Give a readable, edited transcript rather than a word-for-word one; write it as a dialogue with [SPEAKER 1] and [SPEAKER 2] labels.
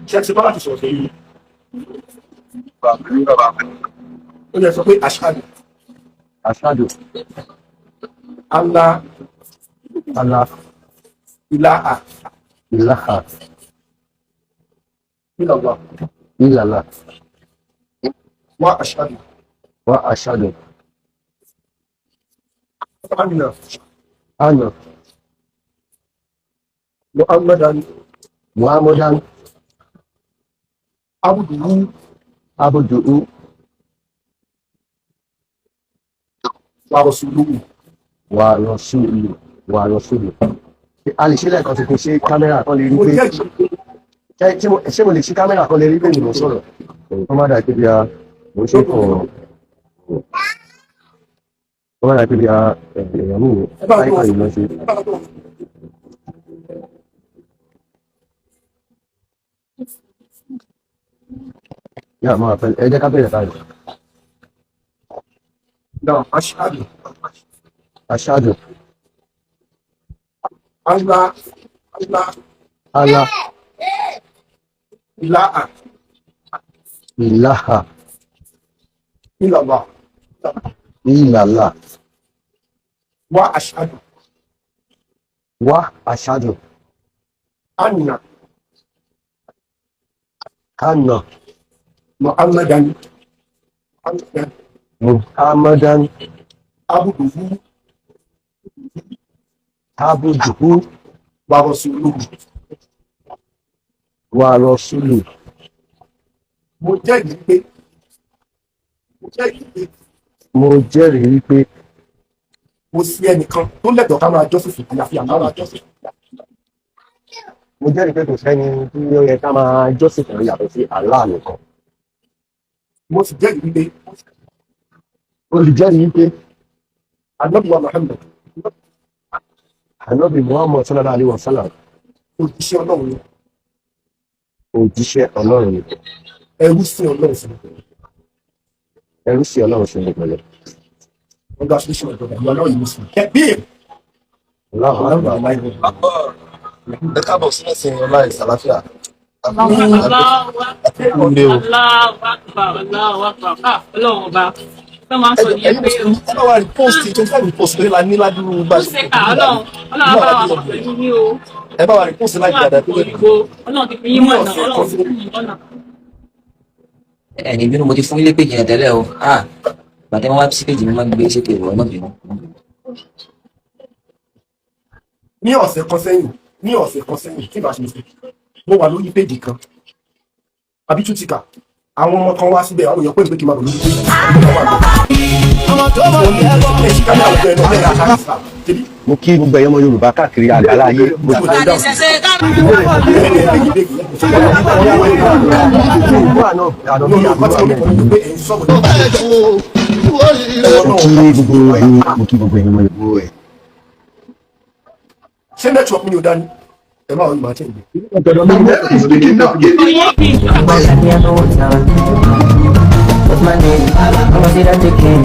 [SPEAKER 1] ṣé ti bá láti sọ̀rọ̀ sí yìí ó yẹ sọ pé ashhadu
[SPEAKER 2] ashhadu
[SPEAKER 1] alla
[SPEAKER 2] Allah
[SPEAKER 1] ilaha
[SPEAKER 2] ilaha
[SPEAKER 1] illallah
[SPEAKER 2] illallah
[SPEAKER 1] wa ashhadu
[SPEAKER 2] wa ashhadu
[SPEAKER 1] anna
[SPEAKER 2] anna Muhammadan abduhu
[SPEAKER 1] wa rasuluhu.
[SPEAKER 2] wa rasuluhu. A lè ṣe lẹ́ẹ̀kan tuntun ṣe kámẹ́rà kan lè rí pé ṣé mo lè ṣe kámẹ́rà kan lè rí pé mo sọ̀rọ̀ wọ́n má dà pé bí a mo ṣe kọ̀ wọ́n má dà pé bí a èèyàn mú àyíká yìí lọ ṣe. Yà máa fẹ́ ẹ jẹ́ ká bẹ̀rẹ̀ báyìí.
[SPEAKER 1] Now, ashhadu
[SPEAKER 2] Ashhadu
[SPEAKER 1] Allah
[SPEAKER 2] Allah
[SPEAKER 1] ilaha
[SPEAKER 2] ilaha
[SPEAKER 1] illallah
[SPEAKER 2] illallah
[SPEAKER 1] wa ashhadu
[SPEAKER 2] wa ashhadu
[SPEAKER 1] anna
[SPEAKER 2] anna
[SPEAKER 1] Muhammadan abduhu wa rasuluhu.
[SPEAKER 2] wa rasuluhu.
[SPEAKER 1] Mo jẹ́rìí pé
[SPEAKER 2] Mo jẹ́rìí wípé
[SPEAKER 1] kò sí ẹnìkan tó lẹ́tọ̀ọ́ ká máa jọ́sìn fún àyàfi Allah.
[SPEAKER 2] Mo jẹ́rìí pé kò sẹ́ni tí ó yẹ ká máa jọ́sìn fún yàtọ̀ sí Allah nìkan.
[SPEAKER 1] Mo sì jẹ́rìí wípé
[SPEAKER 2] Olùjẹ́rìí wípé
[SPEAKER 1] Ànábì wa Muhammad
[SPEAKER 2] Ànábì Muhammad sallallahu alaihi wasallam
[SPEAKER 1] òjíṣẹ́ Ọlọ́run ni,
[SPEAKER 2] òjíṣẹ́ Ọlọ́run ni,
[SPEAKER 1] ẹrú sí Ọlọ́run sí ni.
[SPEAKER 2] ẹrú sí Ọlọ́run sí ni pẹ̀lú.
[SPEAKER 1] Congratulations, my brother. You are now a Muslim. Kabir.
[SPEAKER 2] Allahu Akbar.
[SPEAKER 3] Ẹ káàbọ̀ sí ẹ̀sìn ọlá ìsàlàfíà.
[SPEAKER 4] Ọlọ́run ọba tó máa ń sọ yẹn pé o.
[SPEAKER 3] Ẹ bá wa rí póòsì tó fẹ́ rí póòsì lórí la ní ládùúgbò bá
[SPEAKER 4] Ó ṣe ká ọlọ́run bá wà pọ̀ pẹ̀lú ní o.
[SPEAKER 3] Ẹ bá wa rí póòsì láì dáadáa tó lè rí.
[SPEAKER 4] Ọlọ́run ti fi yín mọ̀nà, ọlọ́run ti fi yín mọ̀nà.
[SPEAKER 5] Ẹni bínú mo ti fún ilé péjì yẹn tẹ́lẹ̀ o. Bàtẹ́ wọn wá sí péjì mi máa ń gbé ṣépè ìwọ náà bínú.
[SPEAKER 1] Ní ọ̀sẹ̀ kan sẹ́yìn tí màá ṣe mistake, mo wà lórí péjì kan àbí tútìkà àwọn ọmọ kan wá síbẹ̀ àwọn èèyàn pè mí pé kí n máa bọ̀ lórí péjì ọmọ tó mọ̀ ní ẹgbọ́n lè ṣíkà ní àwùjọ ẹ̀nà ọ̀bẹ̀rẹ̀ àkàkìsà tẹ́bí.
[SPEAKER 2] Mo kí gbogbo ẹ̀yọ́ ọmọ Yorùbá káàkiri àgbáńlá ayé. Mo kí gbogbo ẹ̀yọ́ ọmọ Yorùbá.
[SPEAKER 1] Ṣé network mi ò dání? Ẹ máa wọ́n máa tẹ̀ ìgbé.
[SPEAKER 6] What's my name? I'm gonna see that they came.